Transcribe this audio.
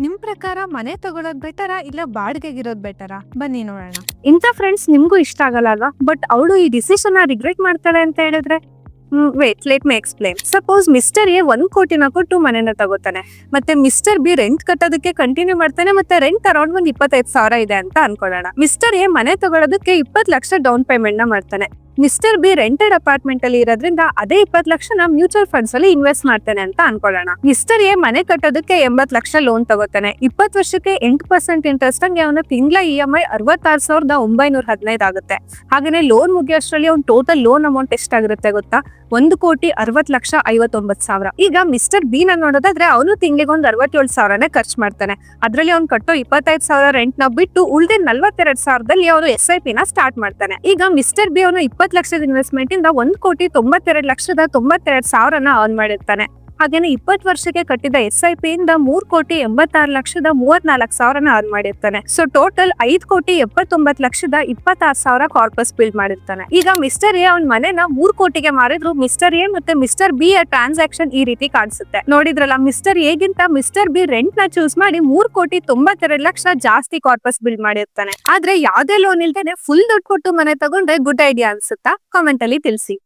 ನಿಮ್ ಪ್ರಕಾರ ಮನೆ ತಗೊಳೋದ್ ಬೆಟರಾ ಇಲ್ಲ ಬಾಡಿಗೆಗಿರೋದ್ ಬೆಟರಾ? ಬನ್ನಿ ನೋಡೋಣ. ಇಂಥ ಫ್ರೆಂಡ್ಸ್ ನಿಮ್ಗೂ ಇಷ್ಟ ಆಗಲ್ಲ ಅಲ್ವಾ? ಬಟ್ ಅವಳು ಈ ಡಿಸಿಷನ್ ರಿಗ್ರೆಟ್ ಮಾಡ್ತಾಳೆ ಅಂತ ಹೇಳಿದ್ರೆ wait let me explain. Suppose mister A 1 ಕೋಟಿನ ಕೊಟ್ಟು ಮನೆನ ತಗೋತಾನೆ, ಮತ್ತೆ ಮಿಸ್ಟರ್ ಬಿ ರೆಂಟ್ ಕಟ್ಟೋದಕ್ಕೆ ಕಂಟಿನ್ಯೂ ಮಾಡ್ತಾನೆ, ಮತ್ತೆ ರೆಂಟ್ ಅರೌಂಡ್ 25,000 ಇದೆ ಅಂತ ಅನ್ಕೊಳ್ಳೋಣ. ಮಿಸ್ಟರ್ ಎ ಮನೆ ತಗೊಳೋದಕ್ಕೆ 20 ಲಕ್ಷ ಡೌನ್ ಪೇಮೆಂಟ್ ನ ಮಾಡ್ತಾನೆ. ಮಿಸ್ಟರ್ ಬಿ ರೆಂಟೆಡ್ ಅಪಾರ್ಟ್ಮೆಂಟ್ ಅಲ್ಲಿ ಇರೋದ್ರಿಂದ ಅದೇ 20 ಲಕ್ಷನ ಮ್ಯೂಚುವಲ್ ಫಂಡ್ಸ್ ಅಲ್ಲಿ ಇನ್ವೆಸ್ಟ್ ಮಾಡ್ತಾನೆ ಅಂತ ಅನ್ಕೊಳ್ಳೋಣ. ಮಿಸ್ಟರ್ ಎ ಮನೆ ಕಟ್ಟೋದಕ್ಕೆ 80 ಲಕ್ಷ ಲೋನ್ ತಗೋತಾನೆ. 20 ವರ್ಷಕ್ಕೆ 8% ಇಂಟ್ರೆಸ್ಟ್ ಹಂಗೆ ಅವನ ತಿಂಗಳ EMI 66,915 ಆಗುತ್ತೆ. ಹಾಗೇನೆ ಲೋನ್ ಮುಗಿಯೋಷ್ಟರಲ್ಲಿ ಅವ್ನ ಟೋಟಲ್ ಲೋನ್ ಅಮೌಂಟ್ ಎಷ್ಟಾಗಿರುತ್ತೆ ಗೊತ್ತಾ? 1,60,59,000. ಈಗ ಮಿಸ್ಟರ್ ಬಿ ನ ನೋಡೋದಾದ್ರೆ ಅವನು ತಿಂಗಳಿಗೆ ಒಂದು 67,000ನೇ ಖರ್ಚು ಮಾಡ್ತಾನೆ. ಅದ್ರಲ್ಲಿ ಅವ್ನು ಕಟ್ಟೋ 25,000 ರೆಂಟ್ ನ ಬಿಟ್ಟು ಉಳಿದ 42,000ದಲ್ಲಿ ಅವನು SIP ನ ಸ್ಟಾರ್ಟ್ ಮಾಡ್ತಾನೆ. ಈಗ ಮಿಸ್ಟರ್ ಬಿ ಅವನು 20 ಲಕ್ಷದ ಇನ್ವೆಸ್ಟ್ಮೆಂಟ್ ಇಂದ 1,92,92,000ನ ಅರ್ನ್ ಮಾಡಿರ್ತಾನೆ. ಹಾಗೇನೆ 20 ವರ್ಷಕ್ಕೆ ಕಟ್ಟಿದ SIP ಇಂದ 3,86,34,000ನ ಅರ್ನ್ ಮಾಡಿರ್ತಾನೆ. ಸೊ ಟೋಟಲ್ 5,79,26,000 ಕಾರ್ಪಸ್ ಬಿಲ್ಡ್ ಮಾಡಿರ್ತಾನೆ. ಈಗ ಮಿಸ್ಟರ್ ಎ ಅವ್ನ ಮನೆನ 3 ಕೋಟಿಗೆ ಮಾರಿದ್ರು ಮಿಸ್ಟರ್ ಎ ಮತ್ತೆ ಮಿಸ್ಟರ್ ಬಿ ಟ್ರಾನ್ಸಾಕ್ಷನ್ ಈ ರೀತಿ ಕಾಣಿಸುತ್ತೆ. ನೋಡಿದ್ರಲ್ಲ, ಮಿಸ್ಟರ್ ಎ ಗಿಂತ ಮಿಸ್ಟರ್ ಬಿ ರೆಂಟ್ ನ ಚೂಸ್ ಮಾಡಿ 3,92,00,000 ಜಾಸ್ತಿ ಕಾರ್ಪಸ್ ಬಿಲ್ಡ್ ಮಾಡಿರ್ತಾನೆ. ಆದ್ರೆ ಯಾವ್ದೇ ಲೋನ್ ಇಲ್ದೇನೆ ಫುಲ್ ದುಡ್ಡು ಕೊಟ್ಟು ಮನೆ ತಗೊಂಡ್ರೆ ಗುಡ್ ಐಡಿಯಾ ಅನ್ಸುತ್ತಾ? ಕಾಮೆಂಟ್ ಅಲ್ಲಿ ತಿಳಿಸಿ.